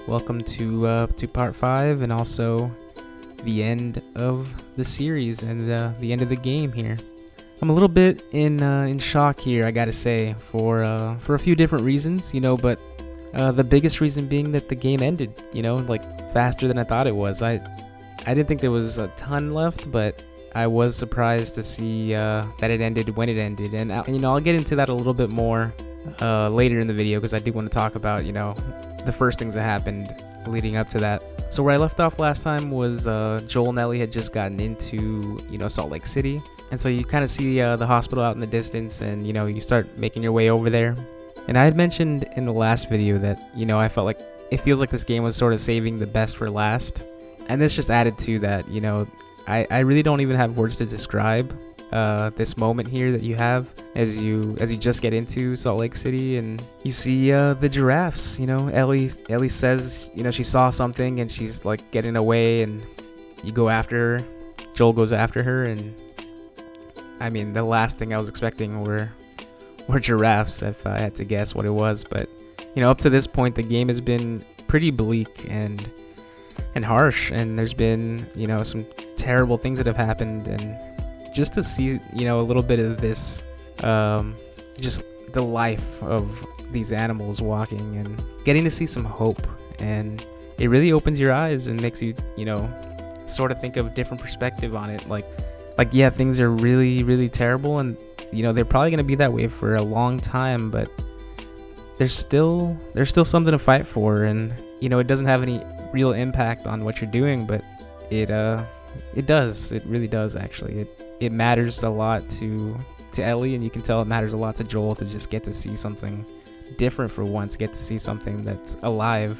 Welcome to part 5 and also the end of the series and the end of the game here. I'm a little bit in shock here, I gotta say, for a few different reasons, but the biggest reason being that the game ended, like faster than I thought it was. I didn't think there was a ton left, but I was surprised to see that it ended when it ended, and I'll get into that a little bit more later in the video because I do want to talk about the first things that happened leading up to that. So where I left off last time was Joel and Ellie had just gotten into Salt Lake City, and so you kind of see the hospital out in the distance, and you start making your way over there. And I had mentioned in the last video that I felt like it feels like this game was sort of saving the best for last, and this just added to that. I really don't even have words to describe this moment here that you have as you just get into Salt Lake City and you see the giraffes. Ellie says she saw something and she's like getting away, and you go after her. Joel goes after her, and I mean, the last thing I was expecting were giraffes, if I had to guess what it was. But up to this point, the game has been pretty bleak and harsh, and there's been some terrible things that have happened, and just to see a little bit of this just the life of these animals walking and getting to see some hope, and it really opens your eyes and makes you sort of think of a different perspective on it. Like yeah, things are really, really terrible, and they're probably going to be that way for a long time, but there's still something to fight for, and it doesn't have any real impact on what you're doing, but it does. It really does, actually. It matters a lot to Ellie, and you can tell it matters a lot to Joel to just get to see something different for once, get to see something that's alive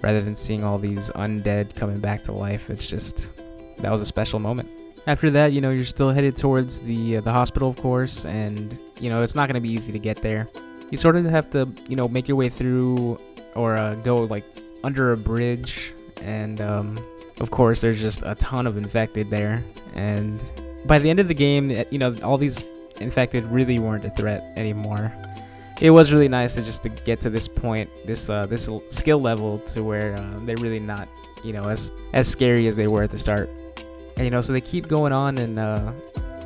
rather than seeing all these undead coming back to life. It's just, that was a special moment. After that, you're still headed towards the hospital, of course, and it's not going to be easy to get there. You sort of have to make your way through or go like under a bridge, and of course there's just a ton of infected there, and by the end of the game, all these infected really weren't a threat anymore. It was really nice to get to this point, this skill level, to where they're really not as scary as they were at the start. And so they keep going on, and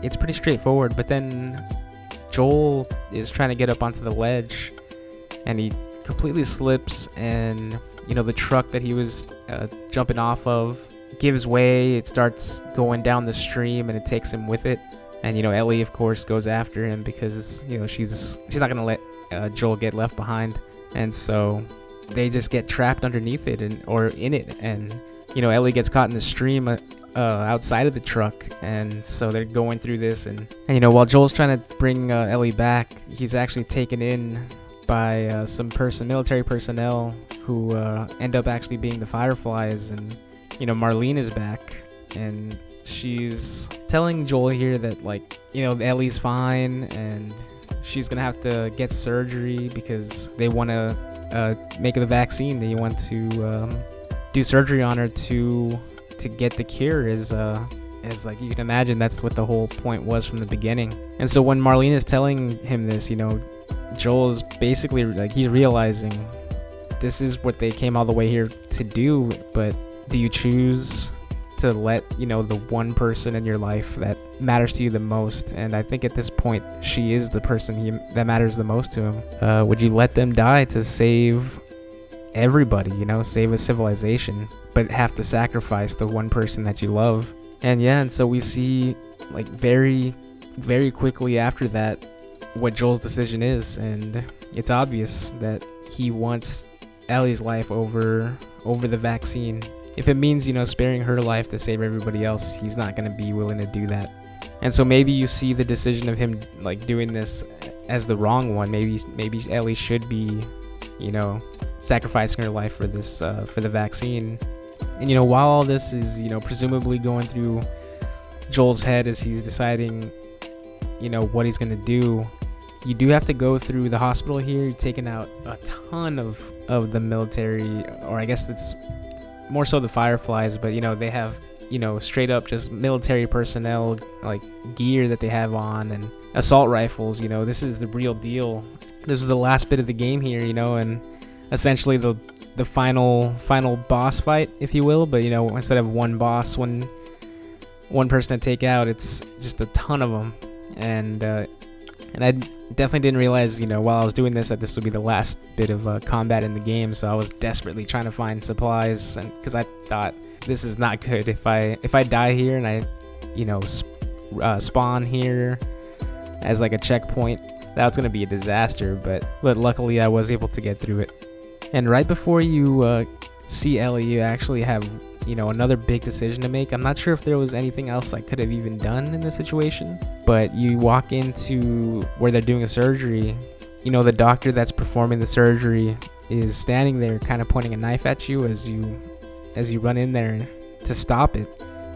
it's pretty straightforward, but then Joel is trying to get up onto the ledge, and he completely slips, and the truck that he was jumping off of gives way. It starts going down the stream, and it takes him with it. And Ellie, of course, goes after him because she's not gonna let Joel get left behind, and so they just get trapped underneath it or in it, and Ellie gets caught in the stream outside of the truck, and so they're going through this, and while Joel's trying to bring Ellie back, he's actually taken in by some military personnel who end up actually being the Fireflies, and Marlene is back, and she's telling Joel here that Ellie's fine, and she's gonna have to get surgery because they want to make the vaccine. They want to do surgery on her to get the cure. As like you can imagine, that's what the whole point was from the beginning. And so when Marlene is telling him this, Joel is basically he's realizing this is what they came all the way here to do, but do you choose to let the one person in your life that matters to you the most? And I think at this point she is the person that matters the most to him. Would you let them die to save everybody, save a civilization, but have to sacrifice the one person that you love? And so we see very, very quickly after that what Joel's decision is, and it's obvious that he wants Ellie's life over the vaccine. If it means sparing her life to save everybody else, he's not going to be willing to do that. And so maybe you see the decision of him doing this as the wrong one. Maybe Ellie should be sacrificing her life for this for the vaccine. And while all this is presumably going through Joel's head as he's deciding what he's going to do, you do have to go through the hospital here. You're taking out a ton of the military, or I guess it's more so the Fireflies, but they have straight up just military personnel, gear that they have on, and assault rifles. This is the real deal. This is the last bit of the game here, and essentially the the final boss fight, if you will. But instead of one boss, one person to take out, it's just a ton of them. And I definitely didn't realize, while I was doing this, that this would be the last bit of combat in the game. So I was desperately trying to find supplies, and because I thought this is not good. If I die here and I spawn here as like a checkpoint, that's gonna be a disaster. But luckily I was able to get through it. And right before you see Ellie, you actually have another big decision to make. I'm not sure if there was anything else I could have even done in this situation, but you walk into where they're doing a surgery. The doctor that's performing the surgery is standing there kind of pointing a knife at you as you run in there to stop it.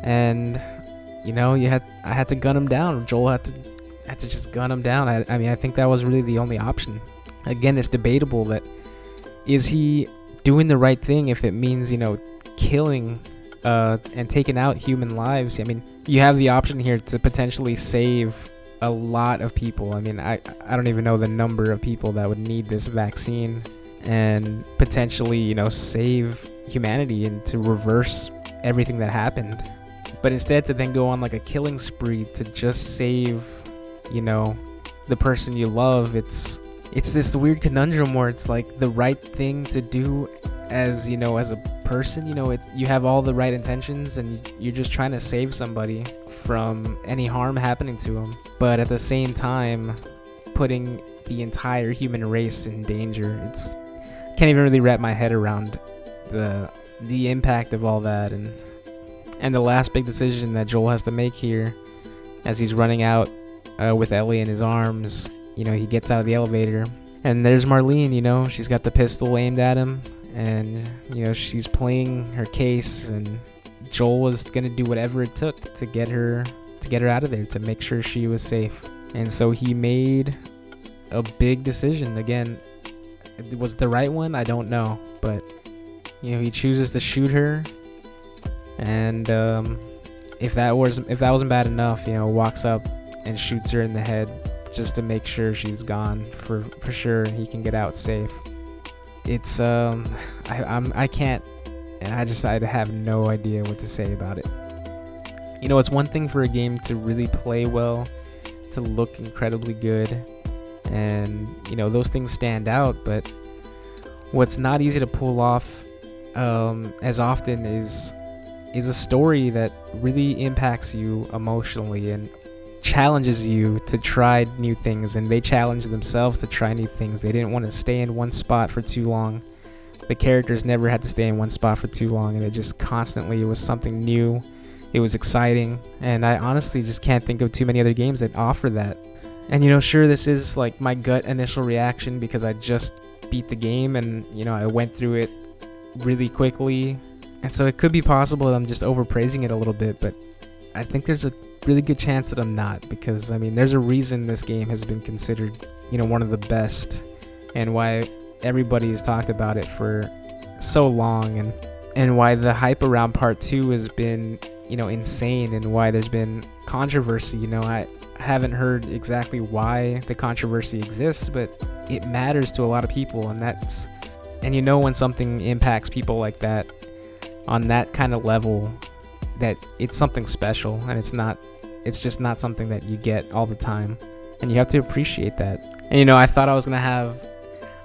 And I had to gun him down. Joel had to just gun him down. I think that was really the only option. Again, it's debatable that is he doing the right thing if it means killing and taking out human lives. You have the option here to potentially save a lot of people. I don't even know the number of people that would need this vaccine, and potentially save humanity and to reverse everything that happened. But instead to then go on like a killing spree to just save the person you love, it's this weird conundrum where it's like the right thing to do as as a person. You have all the right intentions and you're just trying to save somebody from any harm happening to them, but at the same time putting the entire human race in danger. Can't even really wrap my head around the impact of all that. And the last big decision that Joel has to make here as he's running out with Ellie in his arms, he gets out of the elevator and there's Marlene. She's got the pistol aimed at him, and she's playing her case, and Joel was gonna do whatever it took to get her out of there, to make sure she was safe. And so he made a big decision. Again, was it the right one? I don't know, but he chooses to shoot her, and if that wasn't bad enough, walks up and shoots her in the head just to make sure she's gone for sure and he can get out safe. It's I can't, and I have no idea what to say about it. It's one thing for a game to really play well, to look incredibly good, and those things stand out, but what's not easy to pull off as often is a story that really impacts you emotionally and challenges you to try new things. And they challenged themselves to try new things. They didn't want to stay in one spot for too long. The characters never had to stay in one spot for too long, and it just constantly was something new. It was exciting, and I honestly just can't think of too many other games that offer that. And sure, this is like my gut initial reaction because I just beat the game and I went through it really quickly, and so it could be possible that I'm just overpraising it a little bit, but I think there's a really good chance that I'm not, because there's a reason this game has been considered one of the best, and why everybody has talked about it for so long, and why the hype around part 2 has been insane, and why there's been controversy. I haven't heard exactly why the controversy exists, but it matters to a lot of people, and when something impacts people like that on that kind of level, that it's something special, and it's just not something that you get all the time, and you have to appreciate that. And I thought I was gonna have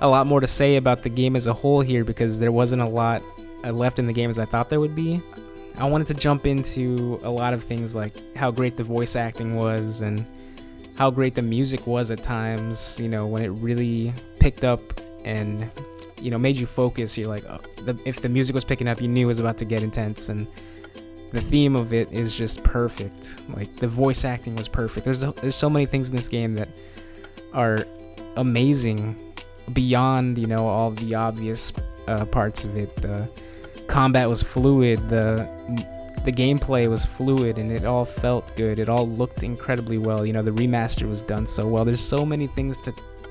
a lot more to say about the game as a whole here, because there wasn't a lot left in the game as I thought there would be. I wanted to jump into a lot of things, like how great the voice acting was and how great the music was at times, when it really picked up and made you focus. You're like, if the music was picking up, you knew it was about to get intense, and the theme of it is just perfect. Like, the voice acting was perfect. There's so many things in this game that are amazing beyond all the obvious parts of it. The combat was fluid, the gameplay was fluid, and it all felt good. It all looked incredibly well. The remaster was done so well. There's so many things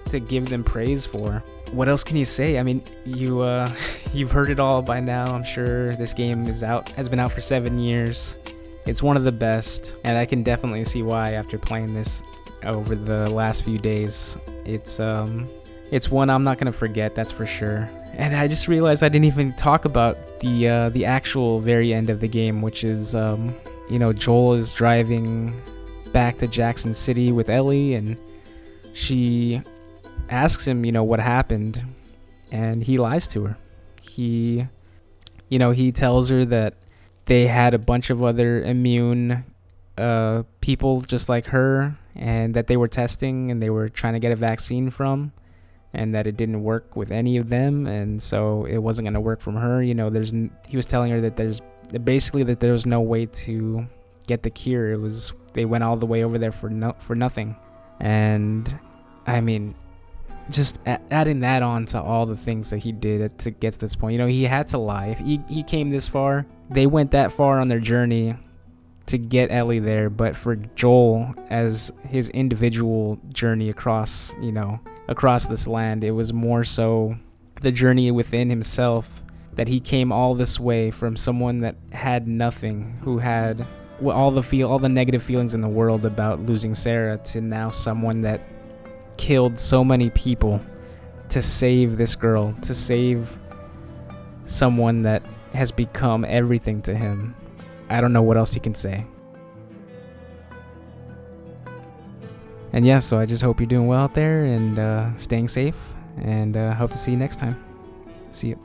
to give them praise for. What else can you say? You've heard it all by now, I'm sure. This game has been out for 7 years. It's one of the best, and I can definitely see why after playing this over the last few days. It's one I'm not gonna forget, that's for sure. And I just realized I didn't even talk about the actual very end of the game, which is Joel is driving back to Jackson City with Ellie, and she asks him, what happened, and he lies to her. He tells her that they had a bunch of other immune people just like her, and that they were testing and they were trying to get a vaccine from, and that it didn't work with any of them, and so it wasn't going to work from her. He was telling her that there was no way to get the cure. They went all the way over there for nothing. And I mean, just adding that on to all the things that he did to get to this point. He had to lie. He came this far. They went that far on their journey to get Ellie there, but for Joel, as his individual journey across this land, it was more so the journey within himself, that he came all this way from someone that had nothing, who had all the negative feelings in the world about losing Sarah, to now someone that killed so many people to save this girl, to save someone that has become everything to him. I don't know what else you can say. And yeah, so I just hope you're doing well out there and staying safe, and hope to see you next time. See you.